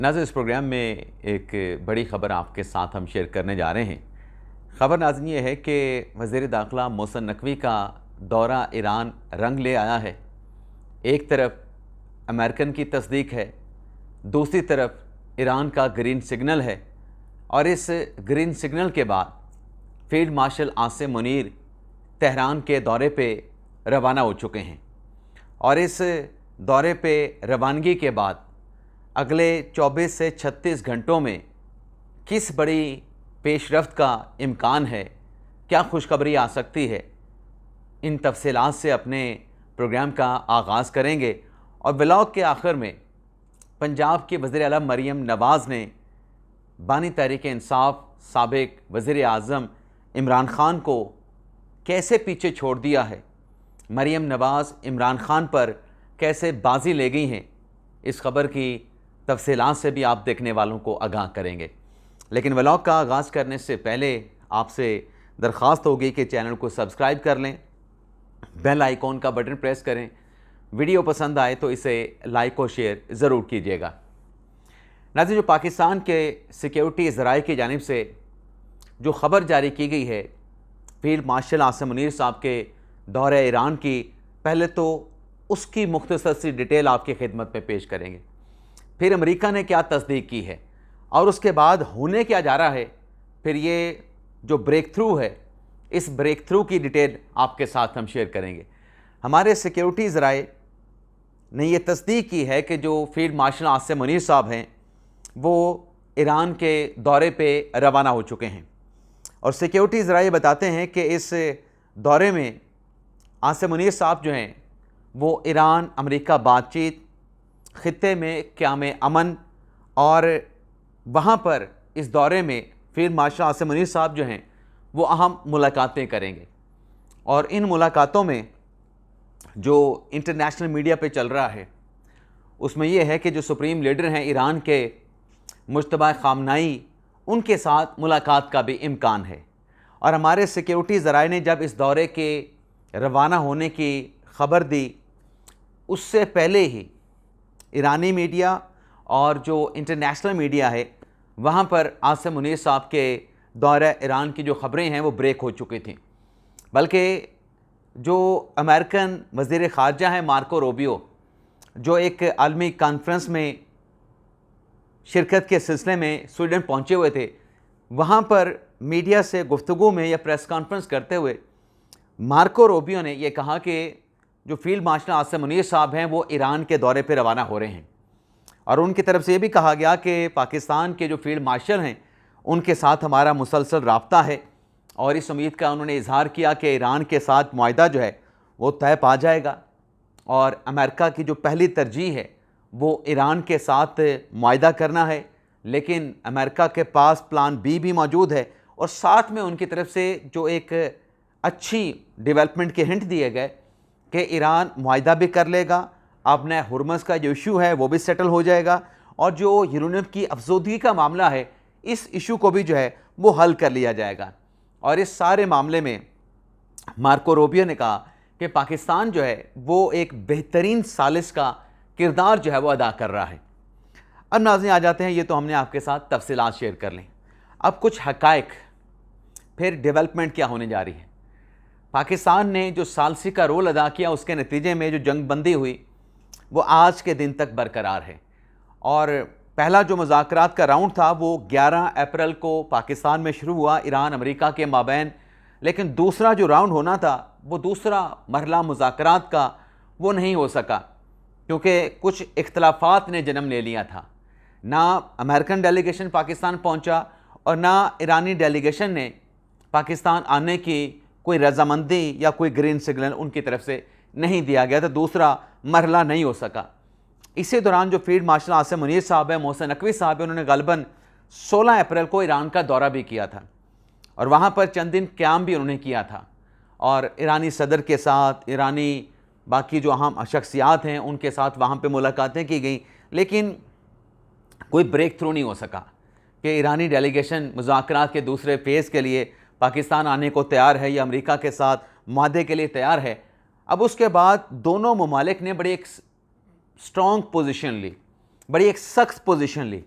नाज़रीन, इस प्रोग्राम में एक बड़ी ख़बर आपके साथ हम शेयर करने जा रहे हैं। ख़बर नाज़रीन ये है कि वज़ीर दाखिला मोहसिन नकवी का दौरा ईरान रंग ले आया है। एक तरफ अमेरिकन की तस्दीक है, दूसरी तरफ ईरान का ग्रीन सिग्नल है और इस ग्रीन सिग्नल के बाद field marshal Asim Munir Tehran के दौरे पे रवाना हो चुके हैं और इस दौरे पे रवानगी के बाद अगले 24 से 36 घंटों में किस बड़ी पेशरफ्त का इम्कान है, क्या खुशखबरी आ सकती है, इन तफसीलात से अपने प्रोग्राम का आगाज़ करेंगे। और ब्लॉग के आखिर में पंजाब के वज़ीर आला मरीम नवाज़ ने बानी तहरीक इंसाफ साबिक वज़ीर आज़म इमरान ख़ान को कैसे पीछे छोड़ दिया है, मरीम नवाज़ इमरान ख़ान पर कैसे बाजी ले गई हैं, इस खबर की तफसीलात से भी आप देखने वालों को आगाह करेंगे। लेकिन व्लॉग का आगाज़ करने से पहले आपसे दरख्वास्त होगी कि चैनल को सब्सक्राइब कर लें, बेल आइकॉन का बटन प्रेस करें, वीडियो पसंद आए तो इसे लाइक और शेयर ज़रूर कीजिएगा। नाज़रीन, जो पाकिस्तान के सिक्योरिटी ज़राए की जानिब से जो ख़बर जारी की गई है फील्ड मार्शल आसिम मुनीर साहब के दौरे ईरान की, पहले तो उसकी मुख्तसर सी डिटेल आपकी खिदमत में पेश करेंगे, फिर अमेरिका ने क्या तस्दीक की है और उसके बाद होने क्या जा रहा है, फिर ये जो ब्रेक थ्रू है इस ब्रेक थ्रू की डिटेल आपके साथ हम शेयर करेंगे। हमारे सिक्योरिटी ज़राए ने यह तस्दीक की है कि जो फील्ड मार्शल आसिम मुनीर साहब हैं वो ईरान के दौरे पे रवाना हो चुके हैं और सिक्योरिटी ज़राए बताते हैं कि इस दौरे में आसिम मुनीर साहब जो हैं वो ईरान अमेरिका बातचीत, ख़ित्ते में क़याम अमन और वहाँ पर इस दौरे में फील्ड मार्शल आसिम मुनीर साहब जो हैं वो अहम मुलाकातें करेंगे। और इन मुलाकातों में जो इंटरनेशनल मीडिया पे चल रहा है उसमें यह है कि जो सुप्रीम लीडर हैं ईरान के मुज्तबा ख़ामनाई, उनके साथ मुलाकात का भी इम्कान है। और हमारे सिक्योरिटी ज़राए ने जब इस दौरे के रवाना होने की ख़बर दी उससे पहले ही ईरानी मीडिया और जो इंटरनेशनल मीडिया है वहाँ पर आसिम मुनीर साहब के दौरे ईरान की जो ख़बरें हैं वो ब्रेक हो चुकी थी। बल्कि जो अमेरिकन वज़ीर ख़ारजा हैं मार्को रूबियो, जो एक आलमी कॉन्फ्रेंस में शिरकत के सिलसिले में स्वीडन पहुँचे हुए थे, वहाँ पर मीडिया से गुफ्तगू में या प्रेस कॉन्फ्रेंस करते हुए मार्को रूबियो ने यह कहा कि जो फील्ड मार्शल आसिम मुनीर साहब हैं वो ईरान के दौरे पर रवाना हो रहे हैं और उनकी तरफ से ये भी कहा गया कि पाकिस्तान के जो फील्ड मार्शल हैं उनके साथ हमारा मुसलसल राब्ता है और इस उम्मीद का उन्होंने इजहार किया कि ईरान के साथ मुआहदा जो है वो तय पा जाएगा और अमेरिका की जो पहली तरजीह है वो ईरान के साथ मुआहदा करना है, लेकिन अमेरिका के पास प्लान बी भी मौजूद है और साथ में उनकी तरफ से जो एक अच्छी डेवलपमेंट के हिंट दिए गए कि ईरान मुआहदा भी कर लेगा, अपने हुर्मस का जो इशू है वो भी सेटल हो जाएगा और जो यूरेनियम की अफसोदगी का मामला है इस इशू को भी जो है वो हल कर लिया जाएगा। और इस सारे मामले में मार्को रूबियो ने कहा कि पाकिस्तान जो है वो एक बेहतरीन सालिस का किरदार जो है वो अदा कर रहा है। अब नाज़रीन आ जाते हैं, ये तो हमने आपके साथ तफसीलात शेयर कर ली, अब कुछ हक़ाइक़, फिर डेवलपमेंट क्या होने जा रही है। पाकिस्तान ने जो सालसी का रोल अदा किया उसके नतीजे में जो जंगबंदी हुई वो आज के दिन तक बरकरार है और पहला जो मुज़ाकरात का राउंड था वो 11 अप्रैल को पाकिस्तान में शुरू हुआ ईरान अमेरिका के माबैन, लेकिन दूसरा जो राउंड होना था वो दूसरा मरहला मुज़ाकरात का वो नहीं हो सका क्योंकि कुछ इख्तलाफात ने जन्म ले लिया था। ना अमेरिकन डेलीगेशन पाकिस्तान पहुंचा और ना ईरानी डेलीगेशन ने पाकिस्तान आने की कोई रजामंदी या कोई ग्रीन सिग्नल उनकी तरफ से नहीं दिया गया, तो दूसरा मरहला नहीं हो सका। इसी दौरान जो फील्ड मार्शल आसिम मुनीर साहब है, मोहसिन नकवी साहब है, उन्होंने ग़ालिबन 16 अप्रैल को ईरान का दौरा भी किया था और वहाँ पर चंद दिन क़याम भी उन्होंने किया था और ईरानी सदर के साथ, ईरानी बाकी जो अहम शख्सियात हैं उनके साथ वहाँ पर मुलाकातें की गई, लेकिन कोई ब्रेक थ्रू नहीं हो सका कि ईरानी डेलीगेशन मुज़ाकरात के दूसरे फेज़ के लिए पाकिस्तान आने को तैयार है या अमेरिका के साथ मुआहदे के लिए तैयार है। अब उसके बाद दोनों ममालिक ने बड़ी एक स्ट्रॉन्ग पोजीशन ली, बड़ी एक सख्त पोजीशन ली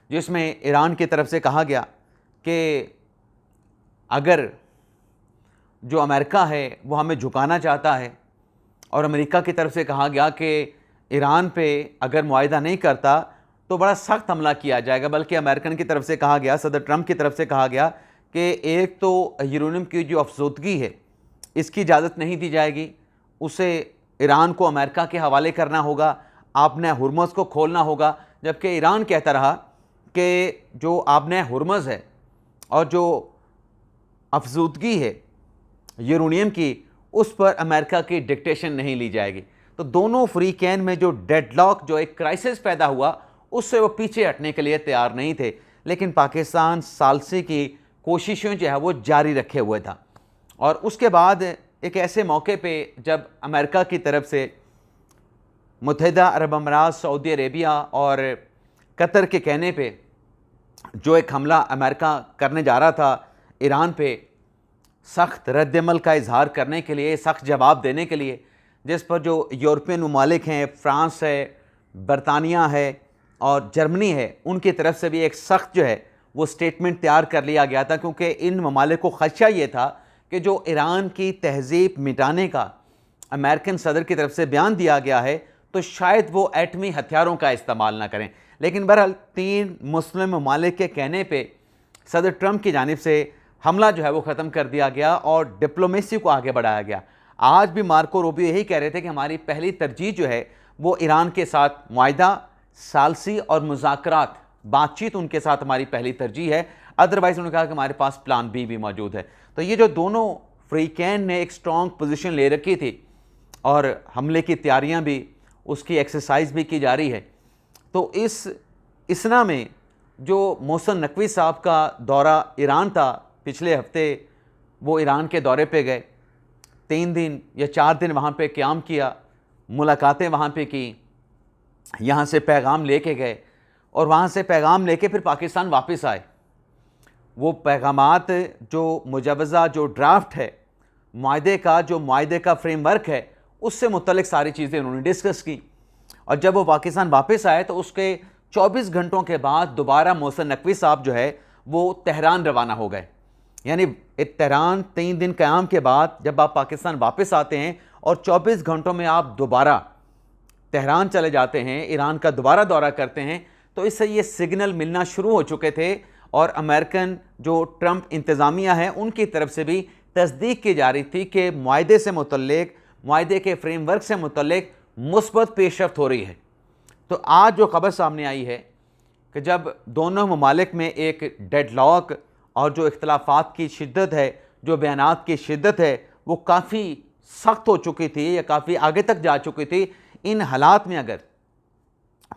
जिसमें ईरान की तरफ से कहा गया कि अगर जो अमेरिका है वो हमें झुकाना चाहता है, और अमेरिका की तरफ से कहा गया कि ईरान पे अगर मुआहिदा नहीं करता तो बड़ा सख्त हमला किया जाएगा। बल्कि अमेरिकन की तरफ से कहा गया, सदर ट्रंप की तरफ से कहा गया कि एक तो यूरेनियम की जो अफजोदगी है इसकी इजाज़त नहीं दी जाएगी, उसे ईरान को अमेरिका के हवाले करना होगा, आपने हुर्मुज़ को खोलना होगा। जबकि ईरान कहता रहा कि जो आपने हुर्मुज़ है और जो अफजोदगी है यूरेनियम की, उस पर अमेरिका की डिक्टेशन नहीं ली जाएगी। तो दोनों फ्रीकैन में जो डेडलॉक, जो एक क्राइसिस पैदा हुआ, उससे वो पीछे हटने के लिए तैयार नहीं थे। लेकिन पाकिस्तान सालसी की कोशिशें जो है वो जारी रखे हुए था। और उसके बाद एक ऐसे मौके पे जब अमेरिका की तरफ से मुत्तहिदा अरब अमीरात, सऊदी अरेबिया और कतर के कहने पे जो एक हमला अमेरिका करने जा रहा था ईरान पे, सख्त रद्दमल का इजहार करने के लिए, सख्त जवाब देने के लिए, जिस पर जो यूरोपियन ममालिक हैं, फ्रांस है, बरतानिया है और जर्मनी है, उनकी तरफ से भी एक सख्त जो है वो स्टेटमेंट तैयार कर लिया गया था। क्योंकि इन ममालिक को खदशा ये था कि जो ईरान की तहज़ीब मिटाने का अमेरिकन सदर की तरफ से बयान दिया गया है तो शायद वो एटमी हथियारों का इस्तेमाल ना करें। लेकिन बहरहाल 3 मुस्लिम ममालिक के कहने पर सदर ट्रंप की जानिब से हमला जो है वो ख़त्म कर दिया गया और डिप्लोमेसी को आगे बढ़ाया गया। आज भी मार्को रूबियो यही कह रहे थे कि हमारी पहली तरजीह जो है वो ईरान के साथ मुआहिदा, सालसी और मुज़ाकरात, बातचीत उनके साथ हमारी पहली तरजीह है। अदरवाइज़ उन्होंने कहा कि हमारे पास प्लान बी भी मौजूद है। तो ये जो दोनों फ्रीकैन ने एक स्ट्रॉन्ग पोजीशन ले रखी थी और हमले की तैयारियां भी, उसकी एक्सरसाइज भी की जा रही है। तो इस इसना में जो मोहसिन नकवी साहब का दौरा ईरान था पिछले हफ्ते, वो ईरान के दौरे पे गए, 3 दिन या 4 दिन वहाँ पे क़याम किया, मुलाकातें वहाँ पे की, यहाँ से पैगाम लेके गए और वहाँ से पैगाम लेके फिर पाकिस्तान वापस आए। वो पैगामात जो मुजवज़ा जो ड्राफ्ट है मुआहदे का, जो मुआहदे का फ्रेमवर्क है, उससे मुतल्लिक सारी चीज़ें उन्होंने डिस्कस की। और जब वो पाकिस्तान वापस आए तो उसके 24 घंटों के बाद दोबारा मोहसिन नकवी साहब जो है वो तेहरान रवाना हो गए। यानी तेहरान 3 दिन क़याम के बाद जब आप पाकिस्तान वापस आते हैं और 24 घंटों में आप दोबारा तेहरान चले जाते हैं, ईरान का दोबारा दौरा करते हैं, तो इससे ये सिग्नल मिलना शुरू हो चुके थे। और अमेरिकन जो ट्रंप इंतज़ामिया है उनकी तरफ से भी तस्दीक की जा रही थी कि मुआहदे से मुतल्लिक, मुआहदे के फ्रेमवर्क से मुतल्लिक मुस्बत पेशरफ्त हो रही है। तो आज जो खबर सामने आई है कि जब दोनों ममालिक में एक डेडलॉक और जो इख्तलाफात की शिद्दत है, जो बयानात की शिद्दत है, वो काफ़ी सख्त हो चुकी थी या काफ़ी आगे तक जा चुकी थी। इन हालात में अगर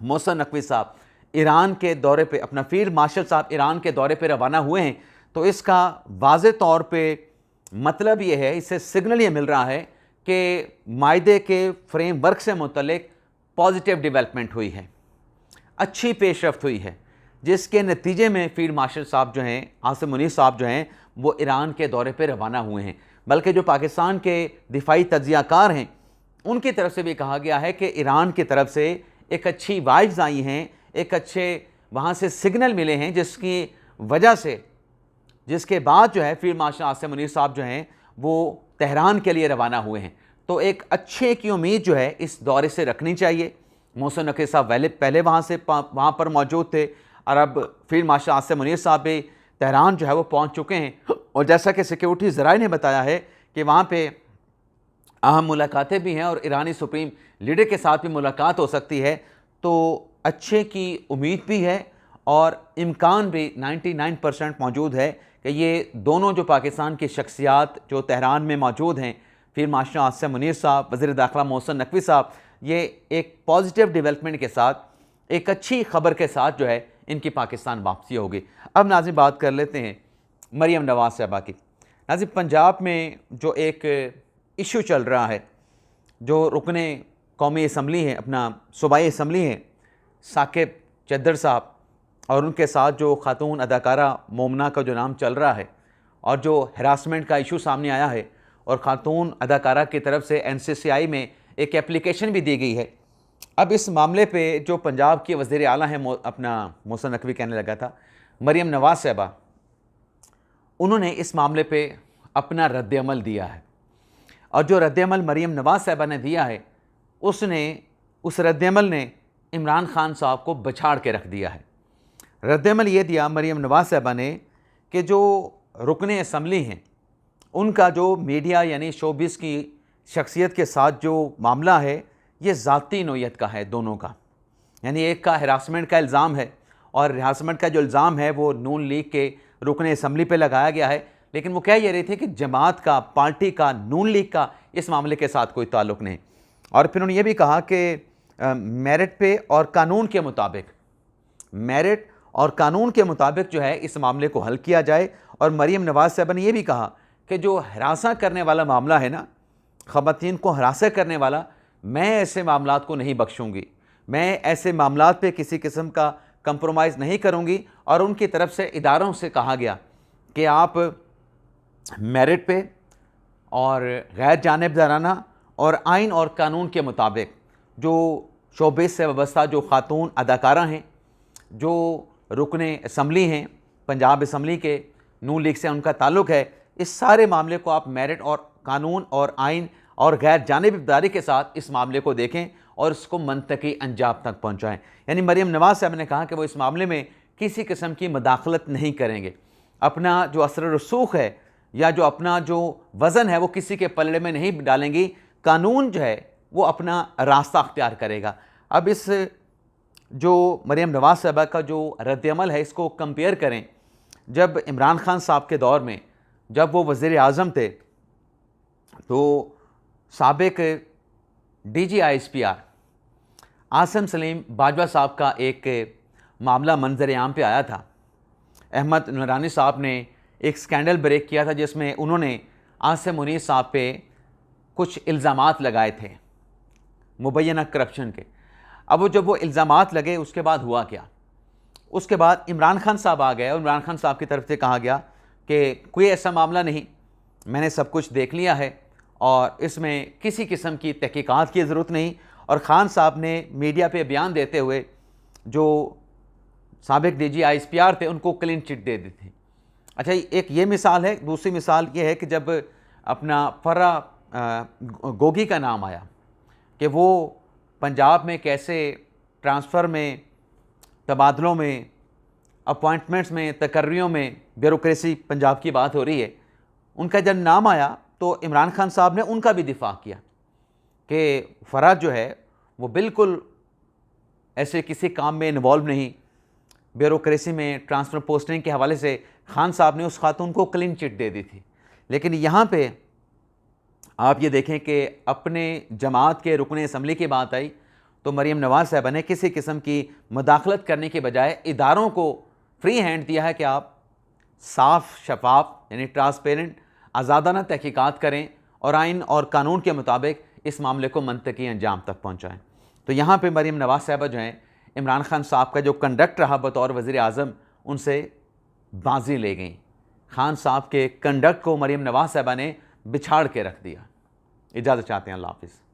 मोहसिन नकवी साहब ईरान के दौरे पे, अपना फील्ड मार्शल साहब ईरान के दौरे पे रवाना हुए हैं, तो इसका वाज़े तौर पे मतलब ये है, इससे सिग्नल ये मिल रहा है कि मायदे के फ्रेमवर्क से मुतल्लिक पॉजिटिव डेवलपमेंट हुई है, अच्छी पेशरफ्त हुई है, जिसके नतीजे में फील्ड मार्शल साहब जो हैं, आसिम मुनीर साहब जो हैं, वो ईरान के दौरे पे रवाना हुए हैं। बल्कि जो पाकिस्तान के दिफाई तज्ज़ियाकार हैं उनकी तरफ से भी कहा गया है कि ईरान की तरफ से एक अच्छी वाइब्स आई हैं, एक अच्छे वहाँ से सिग्नल मिले हैं, जिसकी वजह से, जिसके बाद जो है फील्ड मार्शल आसिम मुनीर साहब जो हैं वो तेहरान के लिए रवाना हुए हैं। तो एक अच्छे की उम्मीद जो है इस दौरे से रखनी चाहिए। मोहसिन नकवी साहब पहले वहाँ पर मौजूद थे और अब फील्ड मार्शल आसिम मुनीर साहब भी तेहरान जो है वो पहुँच चुके हैं। और जैसा कि सिक्योरिटी ज़राए ने बताया है कि वहाँ पे अहम मुलाकातें भी हैं और ईरानी सुप्रीम लीडर के साथ भी मुलाकात हो सकती है। तो अच्छे की उम्मीद भी है और इम्कान भी 99% मौजूद है कि ये दोनों जो पाकिस्तान की शख्सियात जो तेहरान में मौजूद हैं, फील्ड मार्शल आसिम मुनीर साहब, वज़ीर दाखिला मोहसिन नकवी साहब, ये एक पॉजिटिव डेवलपमेंट के साथ, एक अच्छी खबर के साथ जो है इनकी पाकिस्तान वापसी होगी। अब नाज़रीन बात कर लेते हैं मरियम नवाज़ साहबा की। नाज़रीन पंजाब में जो एक इशू चल रहा है, जो रुकने कौमी असम्बली है, अपना सूबाई असम्बली है, साकिब चद्दर साहब, और उनके साथ जो खातून अदाकारा मोमना का जो नाम चल रहा है और जो हरासमेंट का इशू सामने आया है और ख़ातून अदाकारा की तरफ से NCCI में एक एप्लीकेशन भी दी गई है अब इस मामले पे जो पंजाब की वज़ीर आला हैं अपना मोहसिन नकवी कहने लगा था, मरीम नवाज़ साहिबा, उन्होंने इस मामले पे अपना रद्द-ए-अमल दिया है और जो रद्द-ए-अमल मरीम नवाज़ साहिबा ने दिया है उस रद्द-ए-अमल ने इमरान खान साहब को बछाड़ के रख दिया है। रद्द-ए-अमल ये दिया मरीम नवाज़ साहिबा ने कि जो रुकने असम्बली हैं उनका जो मीडिया यानी शोबिस की शख्सियत के साथ जो मामला है ये ज़ाती नौयत का है दोनों का, यानी एक का हिरासमेंट का इल्ज़ाम है और हिरासमेंट का जो इल्ज़ाम है वो नून लीग के रुकने असम्बली पे लगाया गया है, लेकिन वो कह ये रही थी कि जमात का, पार्टी का, नून लीग का इस मामले के साथ कोई ताल्लुक़ नहीं। और फिर उन्होंने ये भी कहा कि मेरिट पे और कानून के मुताबिक, मेरिट और कानून के मुताबिक जो है इस मामले को हल किया जाए। और मरीम नवाज़ साहिबा ने यह भी कहा कि जो हरासा करने वाला मामला है ना, ख़वातीन को हरासा करने वाला, मैं ऐसे मामलात को नहीं बख्शूँगी, मैं ऐसे मामलात पे किसी किस्म का कंप्रोमाइज़ नहीं करूँगी। और उनकी तरफ से इदारों से कहा गया कि आप मेरिट पे और गैर जानिबदाराना और आइन और कानून के मुताबिक जो शोबे से वाबस्ता जो ख़ातून अदाकारा हैं, जो रुकने असम्बली हैं, पंजाब असम्बली के नून लीग से उनका ताल्लुक़ है, इस सारे मामले को आप मेरिट और कानून और आइन और गैर जानिबदारी के साथ इस मामले को देखें और इसको मंतकी अंजाम तक पहुँचाएँ। यानी मरीम नवाज़ साहब ने कहा कि वो इस मामले में किसी किस्म की मदाखलत नहीं करेंगे, अपना जो असर रसूख है या जो अपना जो वज़न है वो किसी के पलड़े में नहीं डालेंगी, कानून जो है वो अपना रास्ता अख्तियार करेगा। अब इस जो मरीम नवाज़ साहिबा का जो रद्द-ए-अमल है इसको कंपेयर करें जब इमरान खान साहब के दौर में, जब वो वज़ीर आज़म थे, तो साबिक़ DG आसिम सलीम बाजवा साहब का एक मामला मंजर आम पे आया था। अहमद नूरानी साहब ने एक स्कैंडल ब्रेक किया था जिसमें उन्होंने आसिम मुनीर साहब पे कुछ इल्ज़ामात लगाए थे मुबैना करप्शन के। अब जब वो इल्ज़ामात लगे उसके बाद हुआ क्या, उसके बाद इमरान खान साहब आ गए और इमरान खान साहब की तरफ से कहा गया कि कोई ऐसा मामला नहीं, मैंने सब कुछ देख लिया है और इसमें किसी किस्म की तहकीकात की ज़रूरत नहीं। और ख़ान साहब ने मीडिया पे बयान देते हुए जो साबिक़ DG थे उनको क्लीन चिट दे दी थी। अच्छा, एक ये मिसाल है। दूसरी मिसाल ये है कि जब अपना फर्रा गोगी का नाम आया कि वो पंजाब में कैसे ट्रांसफ़र में, तबादलों में, अपॉइंटमेंट्स में, तकर्रियों में ब्यूरोक्रेसी पंजाब की बात हो रही है, उनका जब नाम आया तो इमरान खान साहब ने उनका भी दिफा किया कि फराज जो है वो बिल्कुल ऐसे किसी काम में इन्वॉल्व नहीं, ब्यूरोक्रेसी में ट्रांसफ़र पोस्टिंग के हवाले से खान साहब ने उस खातून को क्लीन चिट दे दी थी। लेकिन यहाँ पे आप ये देखें कि अपने जमात के रुकने असम्बली की बात आई तो मरीम नवाज़ साहिबा ने किसी किस्म की मुदाखलत करने के बजाय इदारों को फ्री हैंड दिया है कि आप साफ शफाफ यानी ट्रांसपेरेंट आज़ादाना तहकीकात करें और आइन और कानून के मुताबिक इस मामले को मंतकी अंजाम तक पहुँचाएँ। तो यहाँ पर मरीम नवाज़ साहिबा जो हैं, इमरान खान साहब का जो कंडक्ट रहा बतौर वज़ीर आज़म, उनसे बाजी ले गई। खान साहब के कंडक्ट को मरीम नवाज़ साहिबा ने बिछाड़ के रख दिया। इजाज़त चाहते हैं। अल्लाह हाफ़िज़।